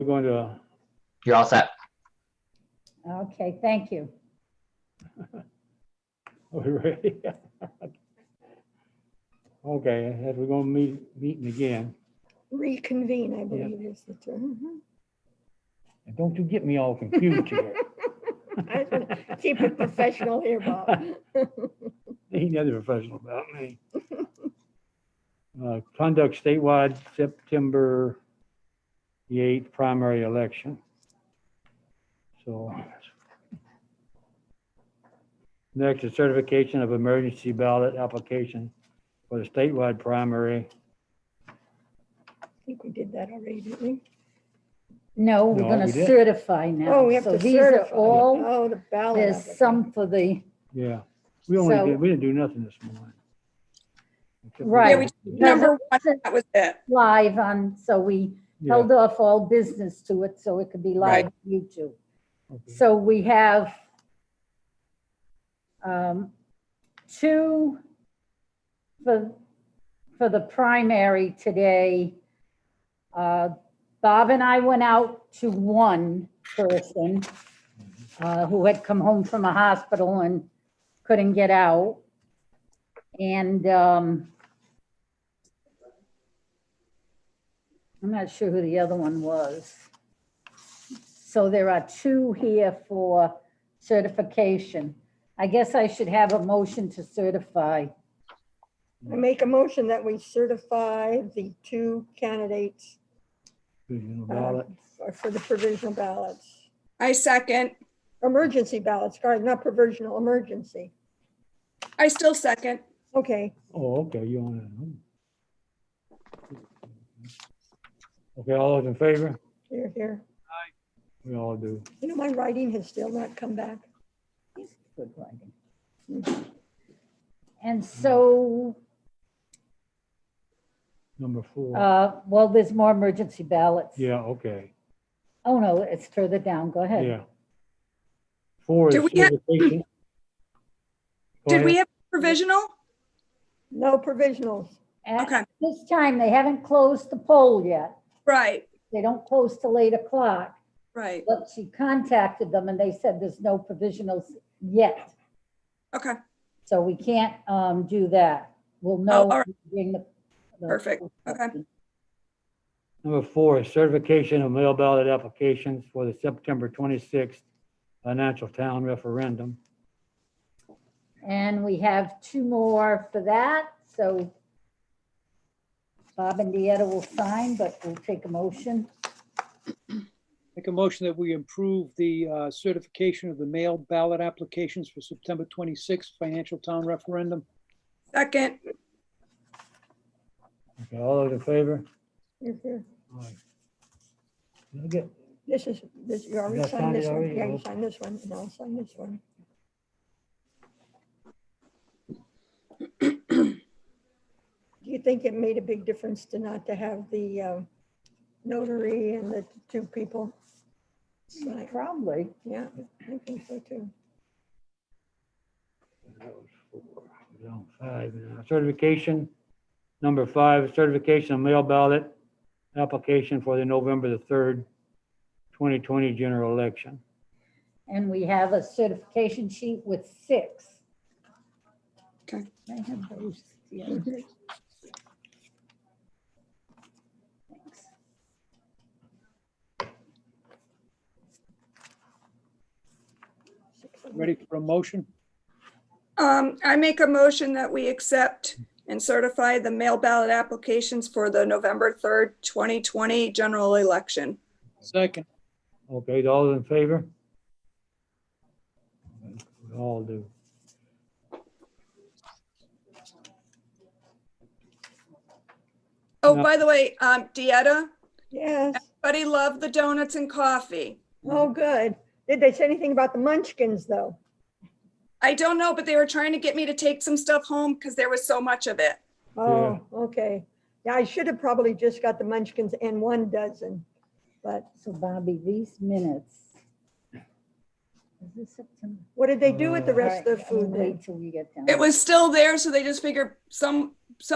We're going to, You're all set. Okay, thank you. are we ready? Okay, as we're gonna meeting again. Reconvene, I believe is the term. And don't you get me all confused here. I just want to keep it professional here, Bob. Ain't nothing professional about me. Conduct statewide September the 8th primary election. So next is certification of emergency ballot application for the statewide primary. I think we did that already, didn't we? No, we're No, gonna we didn't. certify now. Oh, we have So to these are certify. all, Oh, the ballot. there's application. some for the, Yeah, So- we didn't do nothing this morning. Except Right. Yeah, we did number one, that was it. live on, so we Yeah, held off all business to it so it could be live Right. on YouTube. okay. So we have two for the primary today. Bob and I went out to one person who had come home from a hospital and couldn't get out. And I'm not sure who the other one was. So there are two here for certification. I guess I should have a motion to certify. I make a motion that we certify the two candidates Provisional ballot. for the provisional ballots. I second. Emergency ballots, sorry, not provisional, emergency. I still second. Okay, Oh, okay, you want to. Okay, all those in favor? here. We all do. You know, my writing has still not come back. Good writing. And so, Number 4. well, there's more emergency ballots. Yeah, okay, Oh, no, it's further down. Go ahead. yeah. 4 is Do we have- certification. Go Did we ahead. have provisional? No provisionals. At Okay. this time, they haven't closed the poll yet. Right, They don't close till 8 o'clock. right. But she contacted them and they said there's no provisionals yet. Okay, So we can't do that. We'll know. all right. when we bring the- Perfect. Okay. Number 4 is certification of mail ballot applications for the September 26th financial town referendum. And we have two more for that, so Bob and Deetta will sign, but we'll take a motion. Make a motion that we improve the certification of the mail ballot applications for September 26th financial town referendum. second. Okay, all those in favor? Here. Aye. Did I get- This is, you already You signed signed it this one. already? Yeah, you Okay. signed this one, and I'll sign this one. Do you think it made a big difference to not to have the notary and the two people? Right. Probably. Yeah, I think so too. That was 4. We're on 5 now. Certification, number 5, certification of mail ballot application for the November the 3rd, 2020 general election. And we have a certification sheet with 6. Okay. I have those. Yeah. Mhm. Thanks. Ready for a motion? I make a motion that we accept and certify the mail ballot applications for the November 3rd, 2020 general election. Second. Okay, all those in favor? We all do. Oh, Yeah. by the way, Deetta, Yes, everybody loved the donuts and coffee. oh, good. Did they say anything about the munchkins, though? I don't know, but they were trying to get me to take some stuff home because there was so much of it. Oh, okay. Yeah, I should have probably just got the munchkins and 1 dozen, but So Bobby, these minutes. Is this September? what did they do with the rest of the All right, food I'll then? wait till we get down. It was still there, so they just figured some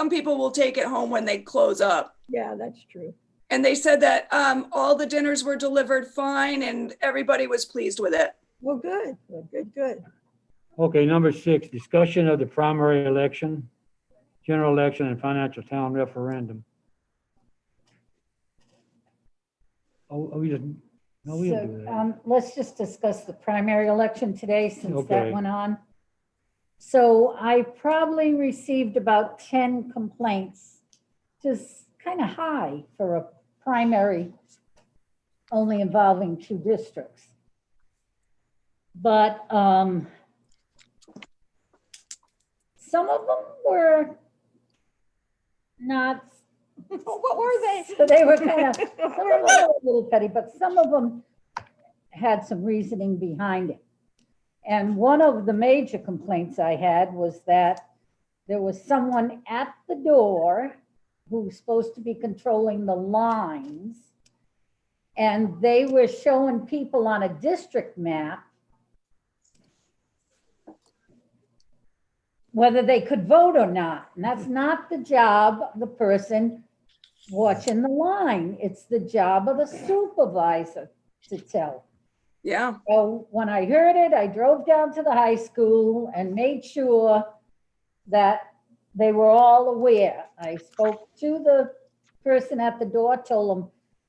people will take it home when they close up. Yeah, that's true. And they said that all the dinners were delivered fine and everybody was pleased with it. Well, good, good. Okay, number 6, discussion of the primary election, general election, and financial town referendum. Oh, we didn't, no, we didn't do that. Let's just discuss the primary election today since that Okay. went on. So I probably received about 10 complaints, just kind of high for a primary only involving 2 districts. But some of them were not. What were they? So they were kind of, some of them were a little petty, but some of them had some reasoning behind it. And one of the major complaints I had was that there was someone at the door who was supposed to be controlling the lines. And they were showing people on a district map whether they could vote or not. And that's not the job of the person watching the line. It's the job of the supervisor to tell. Yeah. So when I heard it, I drove down to the high school and made sure that they were all aware. I spoke to the person at the door, told him,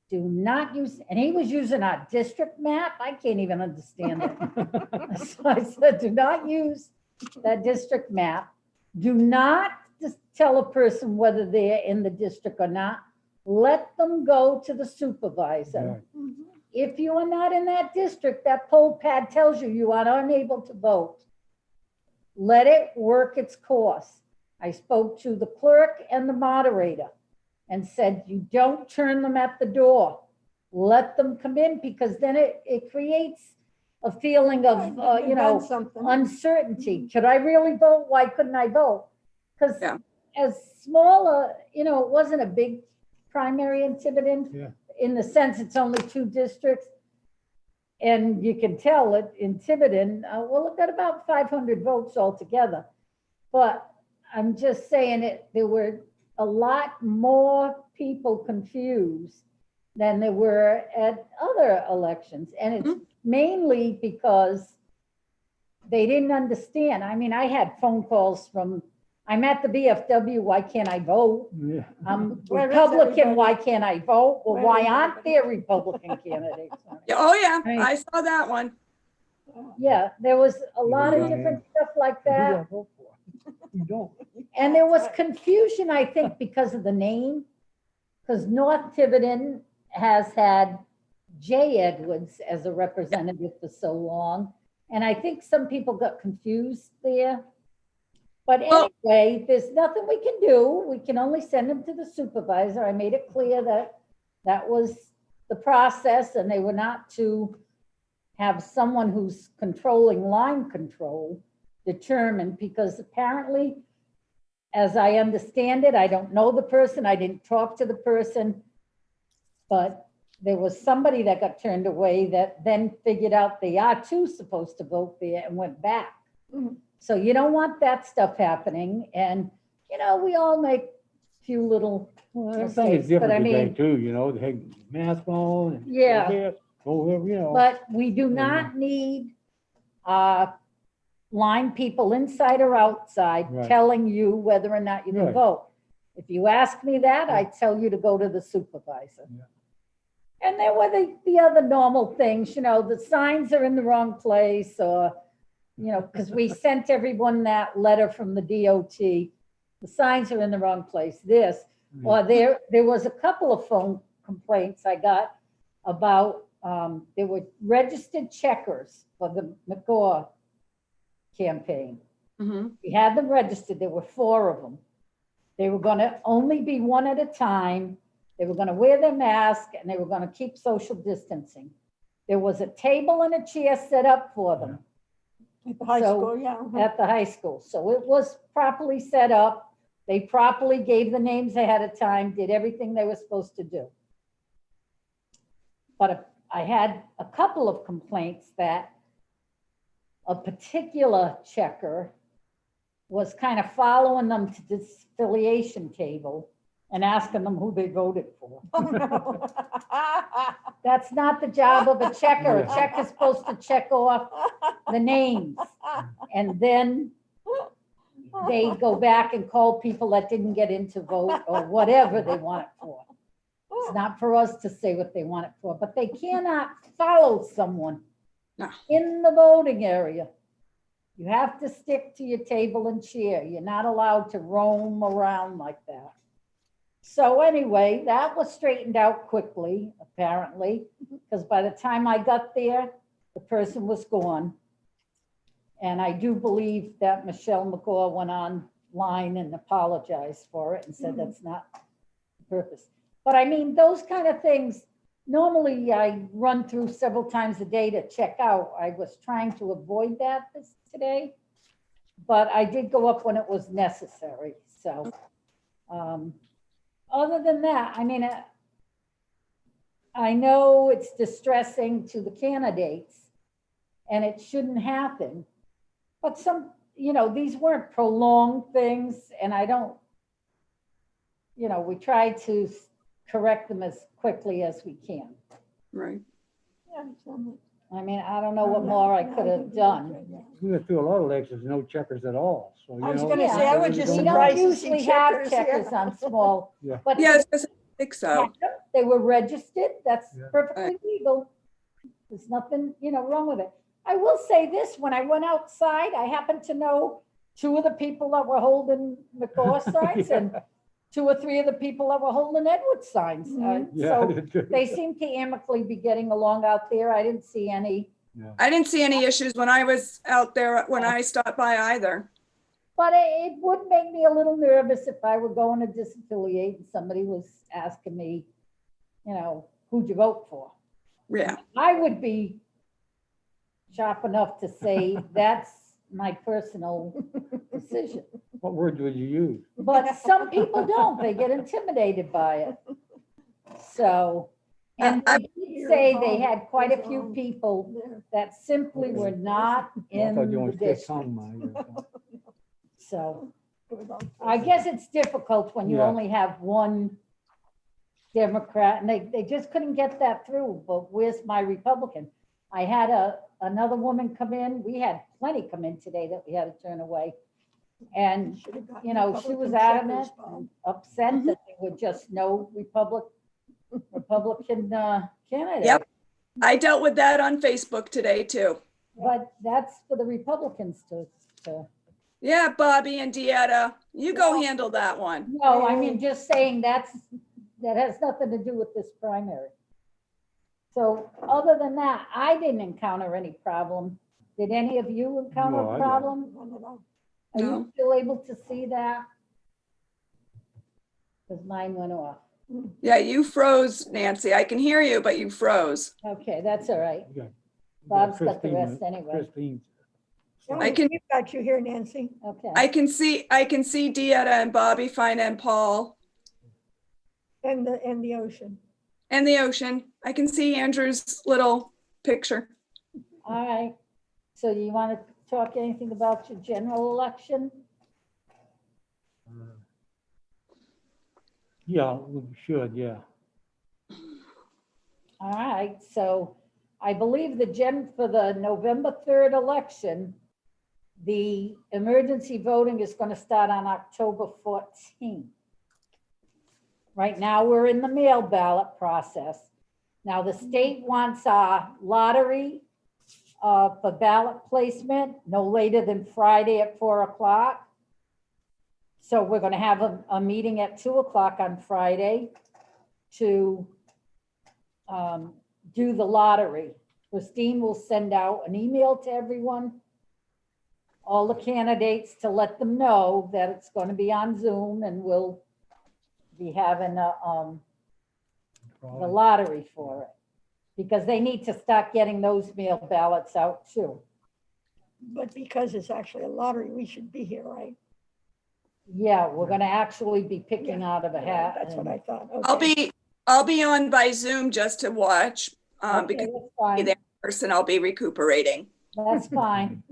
do not use, and he was using our district map. I can't even understand it. So I said, do not use that district map. Do not just tell a person whether they're in the district or not. Let them go to the supervisor. Right. If you are not in that district, that poll pad tells you you are unable to vote. Let it work its course. I spoke to the clerk and the moderator and said, you don't turn them at the door. Let them come in, because then it creates a feeling of, you know, uncertainty. Could I really vote? Why couldn't I vote? Because Yeah. as small, you know, it wasn't a big primary in Tiverton. Yeah. In the sense it's only 2 districts. And you can tell it in Tiverton, well, it got about 500 votes altogether. But I'm just saying there were a lot more people confused than there were at other elections. And it's mainly because they didn't understand. I mean, I had phone calls from, I'm at the VFW, why can't I vote? Yeah. I'm Where is Republican, everybody? why can't I vote? Well, Where why is aren't everybody? there Republican candidates? Yeah, oh, yeah, Right. I saw that one. Yeah, there was a lot of Yeah. different stuff like Who do I that. vote for? You don't. And there was confusion, I think, because of the name. Because North Tiverton has had Jay Edwards as a representative for so long. And I think some people got confused there. But Well- anyway, there's nothing we can do. We can only send them to the supervisor. I made it clear that that was the process, and they were not to have someone who's controlling line control determined, because apparently, as I understand it, I don't know the person, I didn't talk to the person, but there was somebody that got turned away that then figured out they are too supposed to vote there and went back. Mhm. So you don't want that stuff happening. And, you know, we all make a few little Well, everything is mistakes, but I different today mean, too, you know, they have mask on. And Yeah. go there, go there, you know. but we do not need line people inside or outside Right. telling you whether or not you can Right. vote. If you ask me that, I tell you to go to the supervisor. Yeah. And there were the other normal things, you know, the signs are in the wrong place, or, you know, because we sent everyone that letter from the DOT. The signs are in the wrong place, this. Or there was a couple of phone complaints I got about, there were registered checkers for the McGaw campaign. Mhm. We had them registered, there were 4 of them. They were gonna only be one at a time. They were gonna wear their mask, and they were gonna keep social distancing. There was a table and a chair set up for them At the high So, school, yeah. at the high school. So it was properly set up. They properly gave the names ahead of time, did everything they were supposed to do. But I had a couple of complaints that a particular checker was kind of following them to this affiliation table and asking them who they voted for. Oh, no. That's not the job of a checker. A checker's supposed to check off the names. And then they go back and call people that didn't get in to vote or whatever they want it for. It's not for us to say what they want it for, but they cannot follow someone No. in the voting area. You have to stick to your table and chair. You're not allowed to roam around like that. So anyway, that was straightened out quickly, apparently, because by the time I got there, the person was gone. And I do believe that Michelle McGaw went online and apologized for it and said that's not the purpose. But I mean, those kind of things, normally I run through several times a day to check out. I was trying to avoid that today, but I did go up when it was necessary. So other than that, I mean, I know it's distressing to the candidates and it shouldn't happen. But some, you know, these weren't prolonged things, and I don't, you know, we try to correct them as quickly as we can. Right. Yeah, some- I mean, I don't know what more I could have done. We went through a lot of elections, no checkers at all, so. I was you know, gonna say, I would we just We don't don't surprised know. to see usually have checkers, yeah. checkers on small, Yeah. but Yes, I think so. they were registered, that's Yeah. perfectly legal. There's nothing, you know, wrong with it. I will say this, when I went outside, I happened to know two of the people that were holding McGaw signs and two or three of the people that were holding Edward signs. Yeah, I So did too. they seem to amicably be getting along out there. I didn't see any, I didn't see any issues when I was out there, when I stopped by either. but it would make me a little nervous if I were going to disaffiliate and somebody was asking me, you know, who'd you vote for? Yeah. I would be sharp enough to say that's my personal decision. What word would you use? But some people don't, they get intimidated by it. So, and I- they did say they had quite a few people There. that simply were not I in thought you the only said district. tongue, Mike. So It was on I guess it's difficult when you Yeah. only have one Democrat, and they just couldn't get that through, but where's my Republican? I had another woman come in, we had plenty come in today that we had to turn away. And, Should have gotten you know, she was Republican adamant, checkers, Bob. and upset that there were just no Republican candidate. Yep. I dealt with that on Facebook today too. But that's for the Republicans to, Yeah, Bobby and Dieta, you go handle that one. no, I mean, just saying that has nothing to do with this primary. So other than that, I didn't encounter any problem. Did any of you encounter No, I a didn't. problem? None at all. Are No. you still able to see that? Because mine went off. Yeah, you froze, Nancy. I can hear you, but you froze. Okay, that's all right. You got Bob's got the Christine, rest anyway. Christine. No, I can- We've got you here, Nancy. Okay. I can see Dieta and Bobby, Fine and Paul And the ocean. and the ocean. I can see Andrew's little picture. All right. So you want to talk anything about your general election? Yeah, we should, yeah. All right, so I believe for the November 3rd election, the emergency voting is going to start on October 14th. Right now, we're in the mail ballot process. Now, the state wants a lottery for ballot placement no later than Friday at 4 o'clock. So we're going to have a meeting at 2 o'clock on Friday to do the lottery. Christine will send out an email to everyone, all the candidates, to let them know that it's going to be on Zoom, and we'll be having the lottery for it. Because they need to start getting those mail ballots out too. But because it's actually a lottery, we should be here, right? Yeah, we're gonna actually be picking out of a hat. That's what and- I thought. Okay. I'll be on by Zoom just to watch, Okay, because that's fine. there in person I'll be recuperating. That's fine.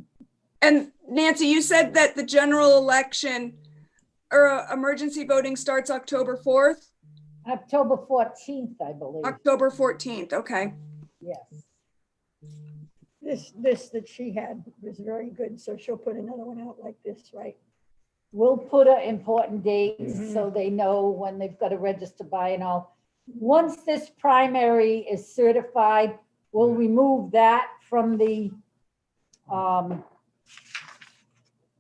And Nancy, you said that the general election emergency voting starts October 4th, October 14th, I believe. October 14th, okay. Yes. This that she had was very good, so she'll put another one out like this, right? We'll put important dates so they know when they've got to register by and all. Once this primary is certified, we'll remove that from the town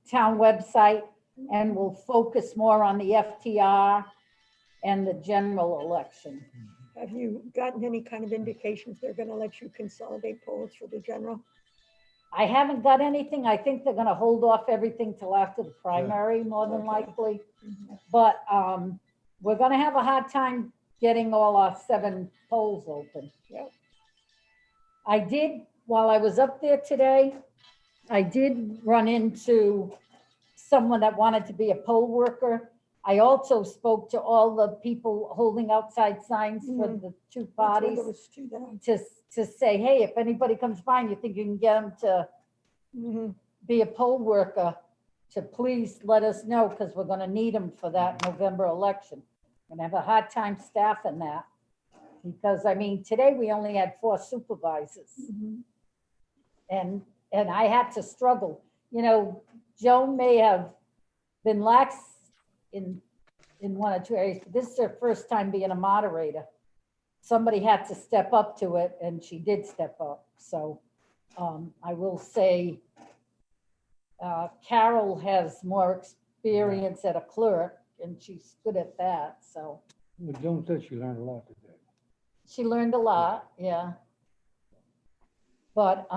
website and we'll focus more on the FTR and the general election. Have you gotten any kind of indications they're gonna let you consolidate polls for the general? I haven't got anything. I think they're gonna hold off everything till after the primary, more than Okay. likely. But we're gonna have a hard time getting all our 7 polls open. Yep. I did, while I was up there today, I did run into someone that wanted to be a poll worker. I also spoke to all the people holding outside signs for the 2 That's where parties there was 2 down. to say, hey, if anybody comes by and you think you can get them to Mhm. be a poll worker, to please let us know, because we're gonna need them for that November election. Gonna have a hard time staffing that. Because, I mean, today we only had 4 supervisors. Mhm. And I had to struggle. You know, Joan may have been lax in 1 or 2 areas, but this is her first time being a moderator. Somebody had to step up to it, and she did step up. So I will say Carol has more experience at a clerk, and she's good at that. So Well, Joan said she learned a lot today. she learned a lot, yeah. But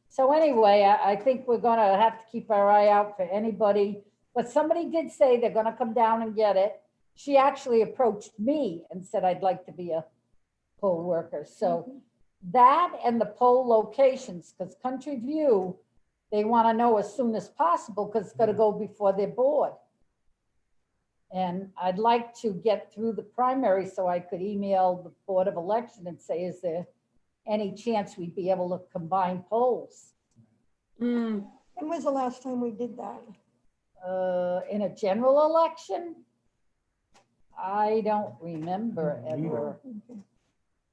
so anyway, I think we're gonna have to keep our eye out for anybody. But somebody did say they're gonna come down and get it. She actually approached me and said, I'd like to be a poll worker. So that and the poll locations, because Country View, they want to know as soon as possible because it's got to go before their board. And I'd like to get through the primary so I could email the Board of Election and say, is there any chance we'd be able to combine polls Mm, When was the last time we did that? in a general election? I don't remember ever, Okay.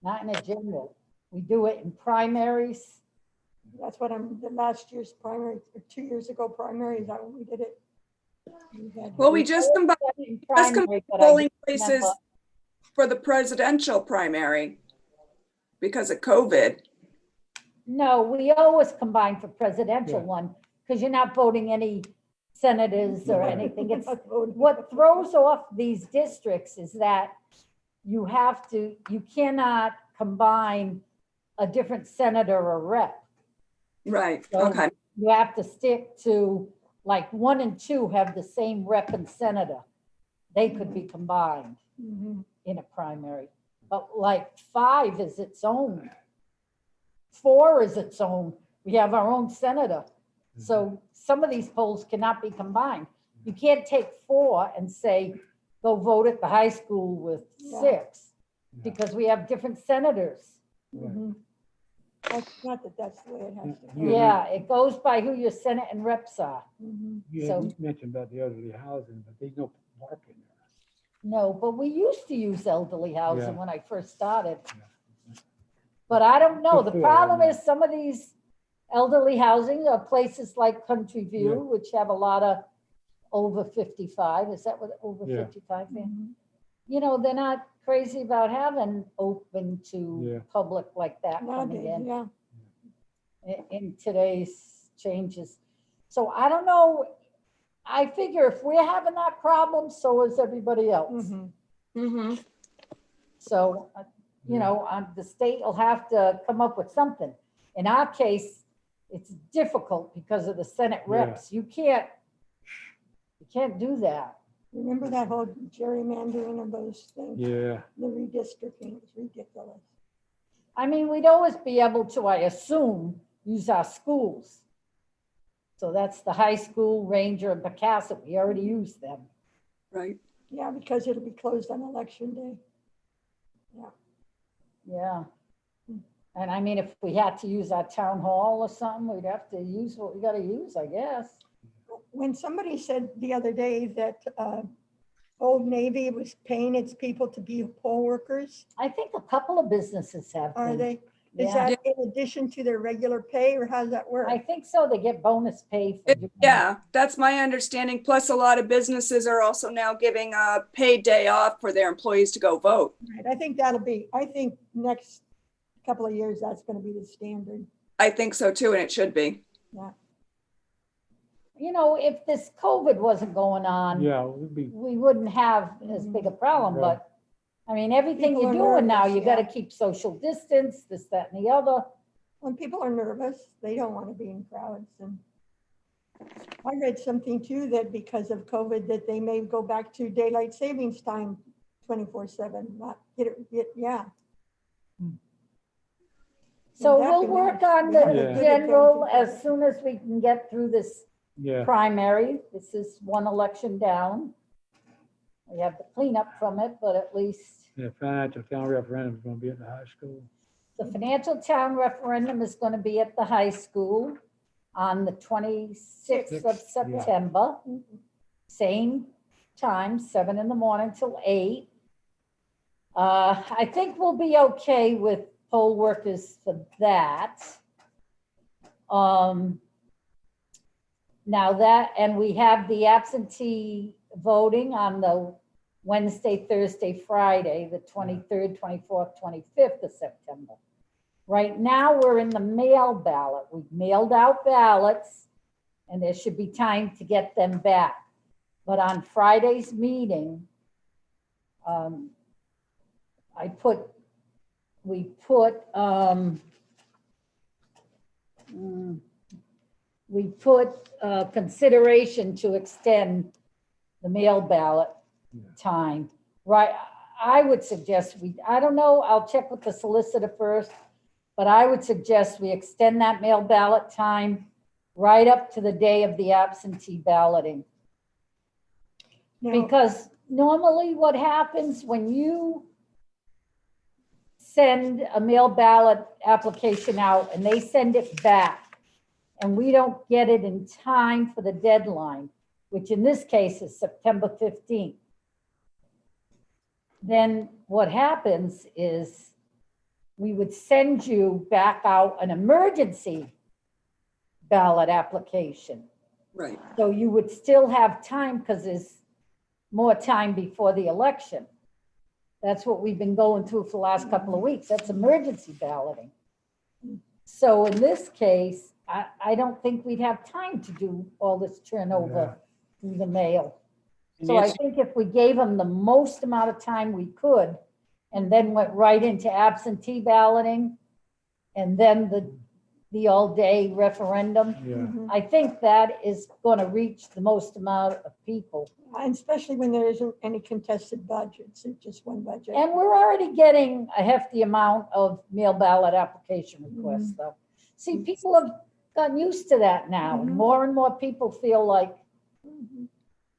not in a general. We do it in primaries. That's what the last year's primary, or 2 years ago primary, is that when we did it? Well, we just combined In Just primary, but I polling don't places remember. for the presidential primary because of COVID. No, we always combine for presidential Yeah. one, because you're not voting any senators or anything. It's, Not voting. what throws off these districts is that you cannot combine a different senator or rep. Right, So okay. You have to stick to, like, 1 and 2 have the same rep and senator. They could be combined Mhm. in a primary. But like 5 is its own. 4 is its own. We have our own senator. So some of these polls cannot be combined. You can't take 4 and say, go vote at the high school with Yeah. 6, because we have different senators. Right. Mhm. That's not that that's the way it has to go. Yeah. Yeah, it goes by who your senate and reps are. Mhm. You So- had mentioned about the elderly housing, but there's no parking there. No, but we used to use elderly housing Yeah. when I first started. But I don't know. The Good for problem them. is some of these elderly housing are places like Country View, Yeah. which have a lot of over 55. Is that what over Yeah. 55 mean? Mhm. You know, they're not crazy about having open to Yeah. public like that coming Nowadays, in, yeah. in today's changes. So I don't know. I figure if we're having that problem, so is everybody else. Mhm. Mm-hmm. So, you know, the state will have to come up with something. In our case, it's difficult because of the Senate Yeah. reps. You can't do that. Remember that whole gerrymandering of those things, Yeah, the redistricting, it's ridiculous. I mean, we'd always be able to, I assume, use our schools. So that's the high school, Ranger, and Pecasset. We already use them. Right. Yeah, because it'll be closed on election day. Yeah. And I mean, if we had to use our town hall or something, we'd have to use what we gotta use, I guess. When somebody said the other day that Old Navy was paying its people to be poll workers, I think a couple of businesses have are been. they, is Yeah. that in addition to their regular pay, or how does that work? I think so. They get bonus pay for doing that. Yeah, that's my understanding. Plus, a lot of businesses are also now giving a paid day off for their employees to go vote. Right, I think that'll be, I think next couple of years, that's gonna be the standard. I think so too, and it should be. You know, if this COVID wasn't going on, Yeah, it would be, we wouldn't have as big a problem, Right. but I mean, everything People you're are doing now, nervous, you gotta yeah. keep social distance, this, that, and the other. When people are nervous, they don't want to be in crowds. And I read something too, that because of COVID, that they may go back to daylight savings time 24/7, not yeah. So That'd we'll be work nice. on We have the a good general advantage as soon as we can get through this yeah, primary. This is one election down. We have the cleanup from it, but at least the financial town referendum is gonna be at the high school. the financial town referendum is going to be at the high school on the 26th of Yeah. September. Same time, 7 in the morning till 8. I think we'll be okay with poll workers for that. Now that, and we have the absentee voting on the Wednesday, Thursday, Friday, the 23rd, 24th, 25th of September. Right now, we're in the mail ballot. We've mailed out ballots, and there should be time to get them back. But on Friday's meeting, we put consideration to extend the mail ballot time. Right, I would suggest I don't know, I'll check with the solicitor first, but I would suggest we extend that mail ballot time right up to the day of the absentee balloting. Now, Because normally what happens when you send a mail ballot application out and they send it back and we don't get it in time for the deadline, which in this case is September 15th, then what happens is we would send you back out an emergency ballot application. Right. So you would still have time because there's more time before the election. That's what we've been going through for the last couple of weeks. That's emergency balloting. So in this case, I don't think we'd have time to do all this turnover through the mail. So I Nancy, think if we gave them the most amount of time we could and then went right into absentee balloting and then the all-day referendum, Yeah, I think that is going to reach the most amount of people. and especially when there isn't any contested budgets, it's just one budget. And we're already getting a hefty amount of mail ballot application requests, though. See, people have gotten used to that now. Mhm. More and more people feel like,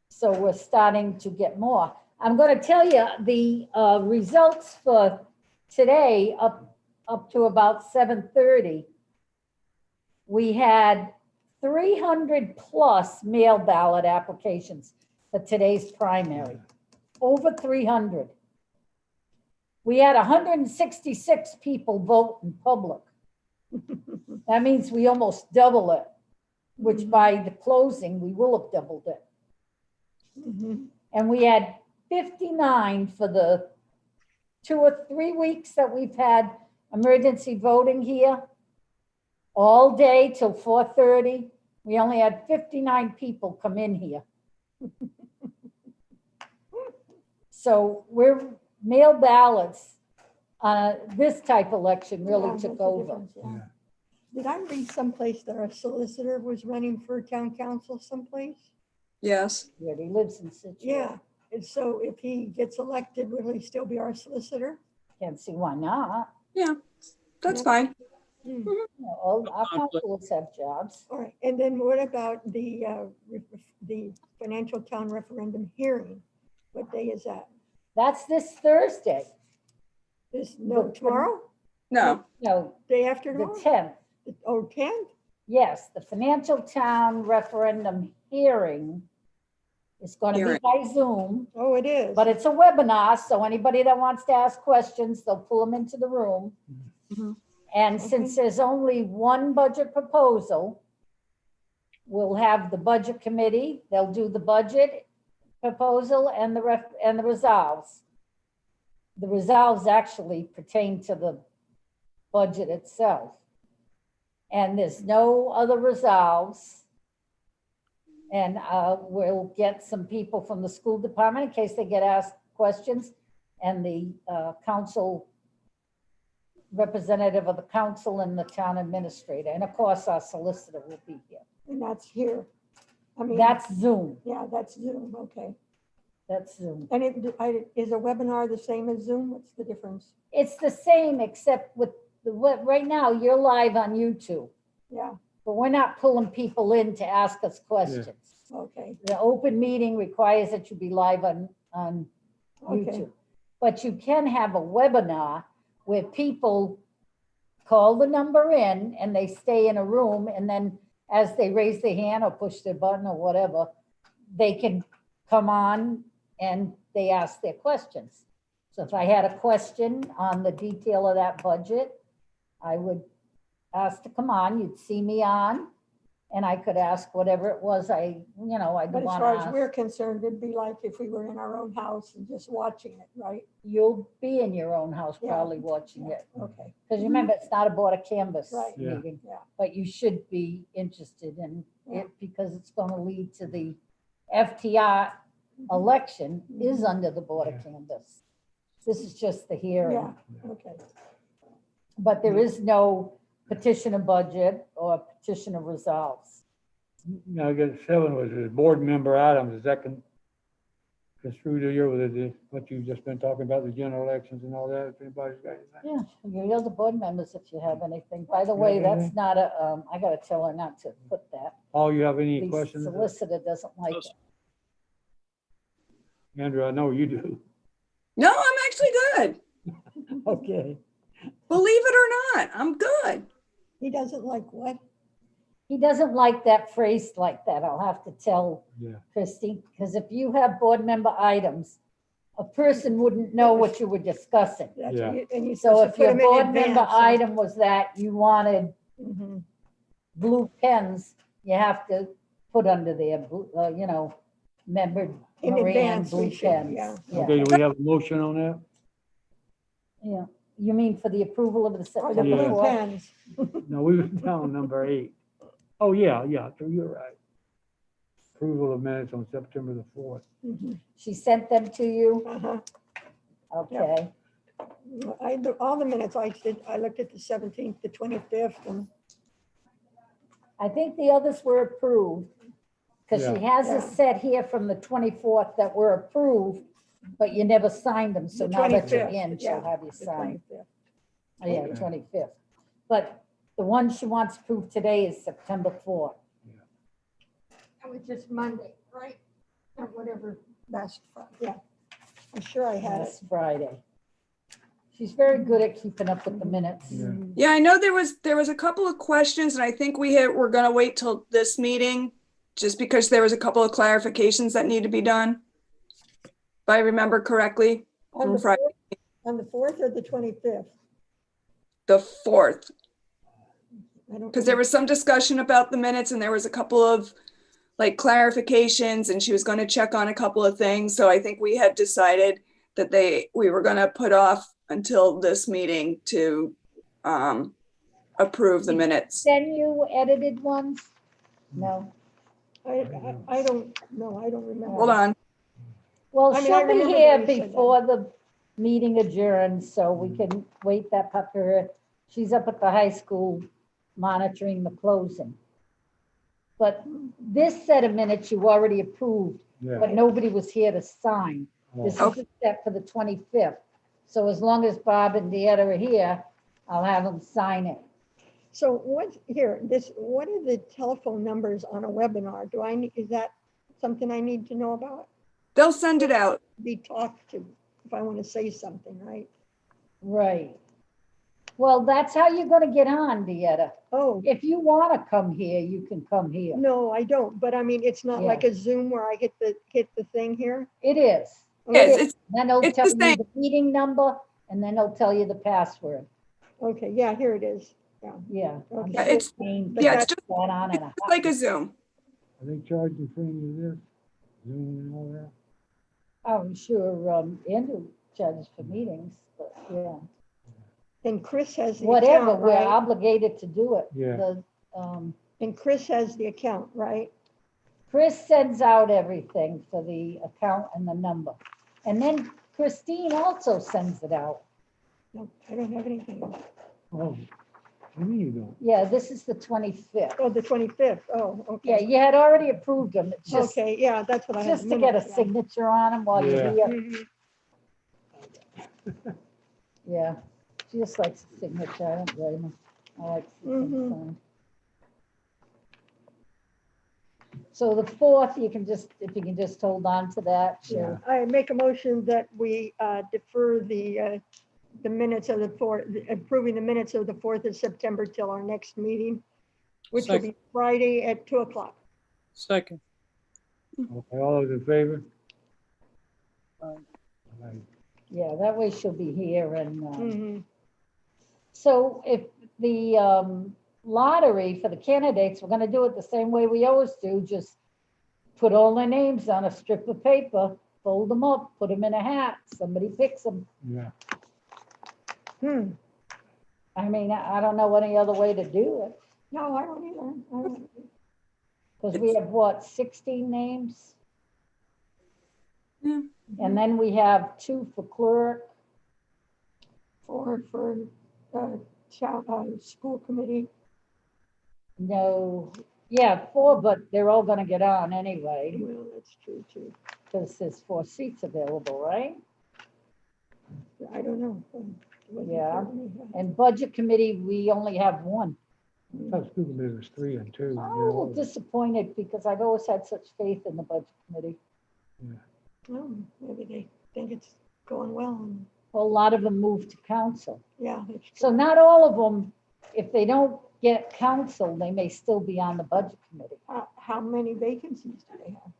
so we're starting to get more. I'm going to tell you the results for today up to about 7:30. We had 300 plus mail ballot applications for today's primary, over 300. We had 166 people vote in public. That means we almost double it, which by the closing, we will have doubled it. Mhm. And we had 59 for the 2 or 3 weeks that we've had emergency voting here. All day till 4:30. We only had 59 people come in here. So mail ballots, this type of election Yeah, really makes took a over. difference, yeah. yeah. Did I read someplace that our solicitor was running for town council someplace? Yes. Yeah, he lives in Situate. Yeah, and so if he gets elected, will he still be our solicitor? Can't see why not. That's fine. Hmm. You know, all our councils have jobs. All right, and then what about the financial town referendum hearing? What day is that? That's this Thursday, No, tomorrow? No, no, Day after the tomorrow? 10th. Oh, 10th? Yes, the financial town referendum hearing is going to be Hearing. by Zoom, Oh, it is. but it's a webinar, so anybody that wants to ask questions, they'll pull them into the room. Mhm. And since there's only one budget proposal, we'll have the budget committee, they'll do the budget proposal and the resolves. The resolves actually pertain to the budget itself. And there's no other resolves. And we'll get some people from the school department in case they get asked questions, and the council representative of the council and the town administrator. And of course, our solicitor will be here. And that's here. I mean, That's Zoom. yeah, that's Zoom, okay. That's Zoom. And is a webinar the same as Zoom? What's the difference? It's the same, except with right now, you're live on YouTube, Yeah, but we're not pulling people in to ask us questions. okay, The open meeting requires that you be live on okay. YouTube. But you can have a webinar where people call the number in and they stay in a room, and then as they raise their hand or push their button or whatever, they can come on and they ask their questions. So if I had a question on the detail of that budget, I would ask to come on, you'd see me on, and I could ask whatever it was I'd But as want far to as ask. we're concerned, it'd be like if we were in our own house and just watching it, right? You'll be in your own house Yeah. probably watching Yeah, it. okay, Because remember, it's not a board of canvas Right. Yeah. meeting, yeah. but you should be interested in Yeah. it because it's going to lead to the FTR election is under the board of Yeah. canvas. This is just the hearing, Yeah, okay. but there is no petition of budget or petition of resolves. Now, I guess 7 was the board member items. Is that construed here with what you've just been talking about, the general elections and all that? If anybody's got anything? Yeah, you're the board members if you have anything. By the way, that's not I got to tell her not to put that. Paul, you have any The questions? solicitor doesn't like it. Andrew, I know you do. No, I'm actually good. Okay. Believe it or not, I'm good. He doesn't like what? He doesn't like that phrase like that. I'll have to tell Yeah. Christie, because if you have board member items, a person wouldn't know what you were discussing. That's Yeah. what you- And you're So supposed if to put your them in board member advance, so- item was that you wanted Mhm. blue pens, you have to put under there, member In Moran advance, we blue should, pens. yeah. Okay, do we have a motion on that? Yeah. You mean for the approval of the Or the September Yeah. blue 4th? pens. No, we were down number 8. Oh, yeah, so you're right. Approval of minutes on September the 4th. Mhm. She sent them to you? Uh-huh. Okay. All the minutes I did, I looked at the 17th, the 25th, and I think the others were approved, because she has Yeah. a set here from the 24th that were approved, but you never signed them, so The now that you're 25th, in, she'll yeah, have you the sign. 25th. Oh, yeah, the Okay. 25th. But the one she wants approved today is September 4th. That was just Monday, right? Or whatever, last Friday, yeah. I'm sure I had it. That's Friday. She's very good at keeping up with the minutes. Yeah. Yeah, I know there was a couple of questions, and I think we're gonna wait till this meeting, just because there was a couple of clarifications that need to be done. If I remember correctly, On from the Friday, 4th on the 4th or the 25th? the 4th, I don't. because there was some discussion about the minutes, and there was a couple of like clarifications, and she was gonna check on a couple of things, so I think we had decided that we were gonna put off until this meeting to approve the minutes. Then you edited ones? No. I don't know, I don't remember. Hold on. Well, I mean, I she'll be remember here that you said that. before the meeting adjourns, so we can wait that pucker. She's up at the high school monitoring the closing. But this set of minutes you already approved, Yeah. but nobody was here to sign. This Oh, is set for the 25th. So as long as Bob and Deanna are here, I'll have them sign it. So what are the telephone numbers on a webinar? Is that something I need to know about? They'll send it out. Be talked to if I want to say something, right? Right. Well, that's how you're gonna get on, Deetta. Oh, If you wanna come here, you can come here. no, I don't. But I mean, it's not Yeah. like a Zoom where I hit the thing here. It is. Yes, It is. Then it'll it's tell the you same. the meeting number, and then it'll tell you the password. Okay, yeah, here it is. Yeah. I'm Okay. sure It's- Jane but yeah, can it's get just that on in a it's like a heartbeat. Zoom. Are they charging for any of this? Zoom and all that? I'm sure Andrew charges for meetings, but yeah. And Chris has the Whatever, account, we're right? obligated to do it. Yeah. The, And Chris has the account, right? Chris sends out everything for the account and the number. And then Christine also sends it out. No, I don't have anything. Oh, what do you mean you don't? Yeah, this is the 25th. Oh, the 25th. Oh, Yeah, okay. you had already approved them. It's just, Okay, yeah, that's what I have. just to get a signature on them while you're Yeah. here. Yeah, she just likes a signature. I don't blame her. I like to see things Mhm. signed. So the 4th, you can just, if you can just hold on to that, sure. I make a motion that we defer the minutes of the 4th, approving the minutes of the 4th of September till our next meeting, which will be Friday at 2:00. Second. Okay, all those in favor? Aye. Aye. Yeah, that way she'll be here and, Mhm. so if the lottery for the candidates, we're gonna do it the same way we always do, just put all their names on a strip of paper, fold them up, put them in a hat, somebody picks them. Yeah, I mean, I don't know any other way to do it, No, I don't either. I don't- because we have what, 16 names? Yeah. And then we have 2 for clerk. For school committee. No, yeah, 4, but they're all gonna get on anyway, Well, that's true too. because there's 4 seats available, right? I don't know. It wasn't Yeah. clear to me. And budget committee, we only have 1. that's school committee was 3 and 2. I'm a little disappointed because I've always had such faith in the budget committee. Well, maybe they think it's going well. And Well, a lot of them moved to council. yeah, that's true. So not all of them, if they don't get council, they may still be on the budget committee. How many vacancies do they have?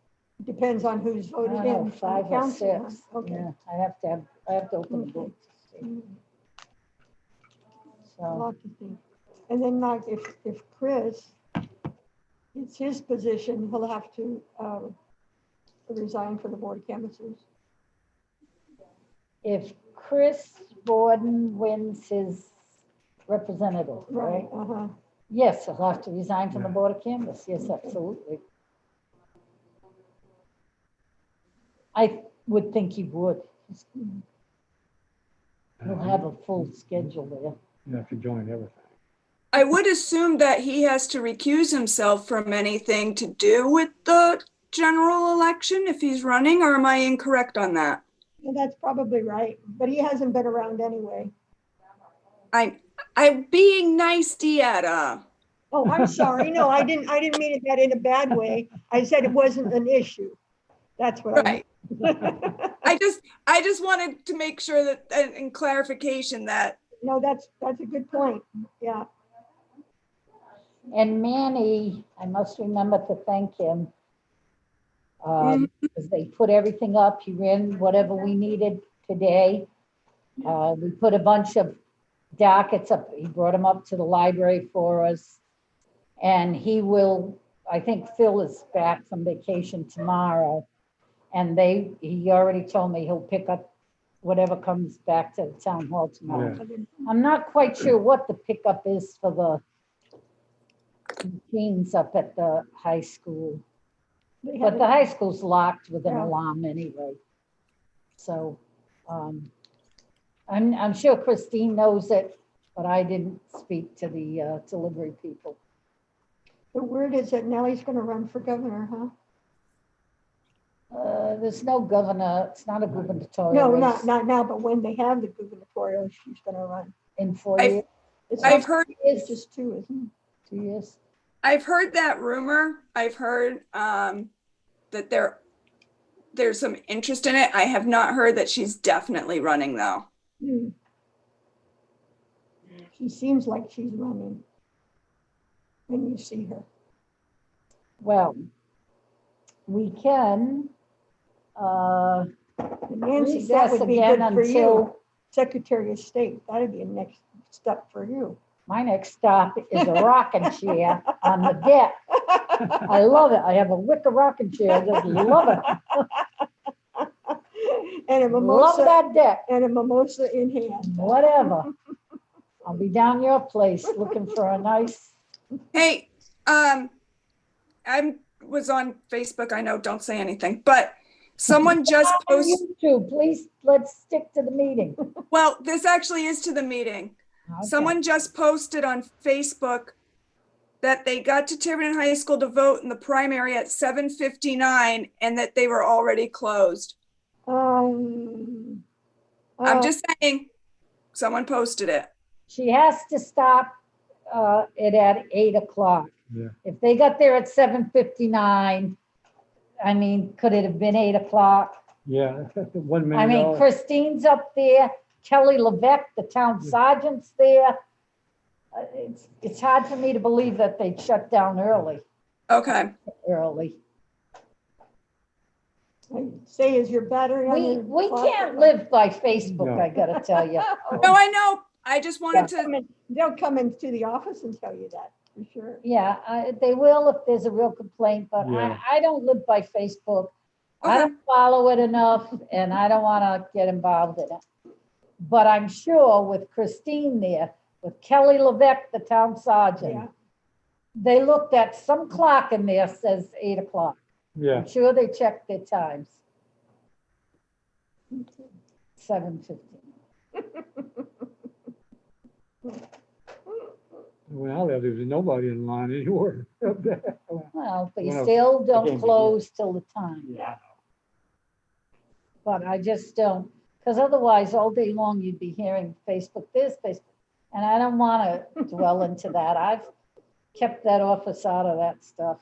Depends on who's I voted don't in. know, on the 5 or council, huh? 6. Okay. Yeah, I have to open the book to see. Mm, A So, lot to think. And then like if Chris, it's his position, he'll have to resign for the board of canvassers. if Chris Borden wins his representative, right? Uh-huh. Yes, he'll have to resign from the Yeah. Board of Canvas. Yes, absolutely. I would think he would. He'll have a full schedule there. You have to join everything. I would assume that he has to recuse himself from anything to do with the general election if he's running, or am I incorrect on that? And that's probably right, but he hasn't been around anyway. I'm being nice, Deetta. Oh, I'm sorry. No, I didn't mean that in a bad way. I said it wasn't an issue. That's what I Right. meant. I just wanted to make sure that, and clarification that, No, that's a good point. Yeah. And Manny, I must remember to thank him. Because they put everything up. He ran whatever we needed today. We put a bunch of dockets up. He brought them up to the library for us. And he will, I think Phil is back from vacation tomorrow. And he already told me he'll pick up whatever comes back to the town hall tomorrow. I'm not quite sure what the pickup is for the machines up at the high school. They But the haven't- high school's locked with an Yeah. alarm anyway. So, I'm sure Christine knows it, but I didn't speak to the delivery people. The word is that Nellie's going to run for governor, huh? There's no governor, it's not a gubernatorial No, race not now, but when they have the gubernatorial, she's going to run. in 4 I've- years, It's I've not- heard It's just 2, isn't it? 2 years. I've heard that rumor. I've heard that there's some interest in it. I have not heard that she's definitely running though. Hmm. She seems like she's running when you see her. Well, we can, Nancy, that recess would be again good for you. until, Secretary of State, that'd be a next step for you. my next stop is a rocking chair on the deck. I love it. I have a wicker rocking chair. I just love it. And a Love mimosa, that deck. and a mimosa in hand. Whatever. I'll be down your place looking for a nice, Hey, I was on Facebook. I know, don't say anything, but someone just on posted, YouTube, please, let's stick to the meeting. well, this actually is to the meeting. Okay. Someone just posted on Facebook that they got to Tiverton High School to vote in the primary at 7:59 and that they were already closed. I'm just saying, someone posted it. She has to stop it at 8 o'clock. Yeah. If they got there at 7:59, I mean, could it have been 8 o'clock? Yeah, 1 minute. I mean, Christine's up there, Kelly Levesque, the town sergeant's there. It's hard for me to believe that they'd shut down early. Say, is your battery on your We clock? can't live by Facebook, No. I gotta tell you. No, I know. I just wanted to, They'll come into the office and tell you that, for sure. Yeah, they will if there's a real complaint, but Yeah. I don't live by Facebook. I okay, don't follow it enough and I don't want to get involved in it. But I'm sure with Christine there, with Kelly Levesque, the town Yeah. sergeant, they looked at some clock in there says 8 o'clock. Yeah, I'm sure they checked their times. 7:15. when I lived, there was nobody in line anywhere. Well, but you Well, still again, don't yeah. close till the time. Yeah. But I just don't, because otherwise all day long you'd be hearing Facebook this, Facebook. And I don't want to dwell into that. I've kept that office out of that stuff.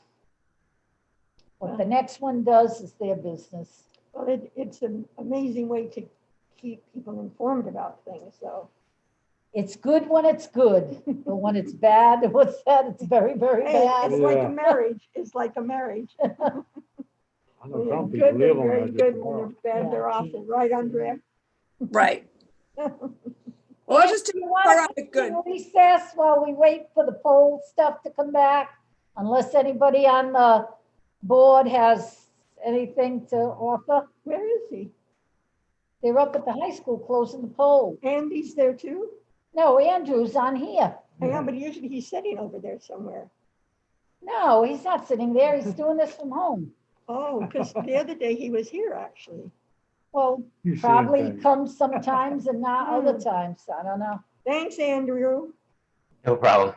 What the next one does is their business. Well, it's an amazing way to keep people informed about things, so. It's good when it's good, but when it's bad, what's that? It's very, very Hey, bad. it's like Yeah. a marriage, it's like a marriage. I know They're some people good, they're live on very that. good when they're bad, they're Yeah. awful, right, Andrea? right. Well, I'll just take You her want on the good. to recess while we wait for the poll stuff to come back? Unless anybody on the board has anything to offer? Where is he? They're up at the high school closing the poll. Andy's there too? No, Andrew's on here. I know, but usually he's sitting over there somewhere. No, he's not sitting there. He's doing this from home. Oh, because the other day he was here, actually. Well, You see probably it, comes sometimes and not other times. I don't know. Thanks, Andrew. No problem.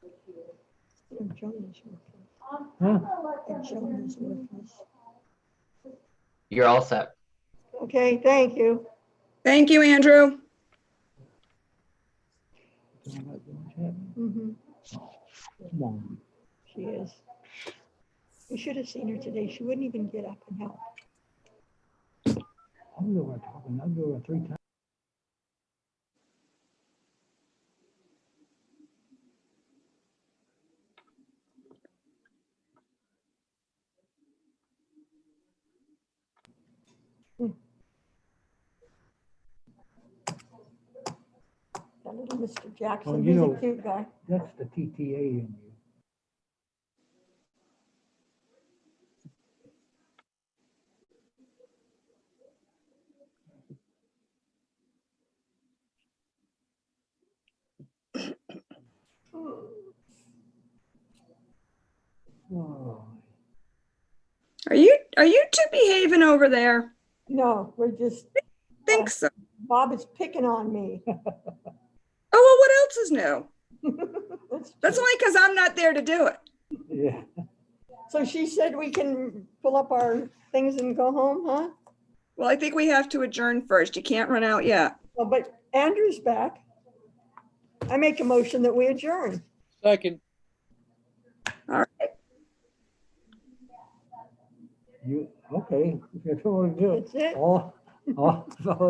Oh, Joan is with us. Huh? Oh, Joan is with us. You're all set. Okay, thank you. Thank you, Andrew. Mhm, Come on. she is. You should have seen her today. She wouldn't even get up and help. I'm over talking, I'm over 3 times. That little Mr. Oh, Jackson, you he's know- a cute guy. That's the TTA in you. Oh, Are you two behaving over there? No, we're just, Think so. Bob is picking on me. Oh, well, what else is new? That's true. only because I'm not there to do it. yeah. So she said we can pull up our things and go home, huh? Well, I think we have to adjourn first. You can't run out yet. Well, but Andrew's back. I make a motion that we adjourn. Second. You, okay. That's what we do. That's it. All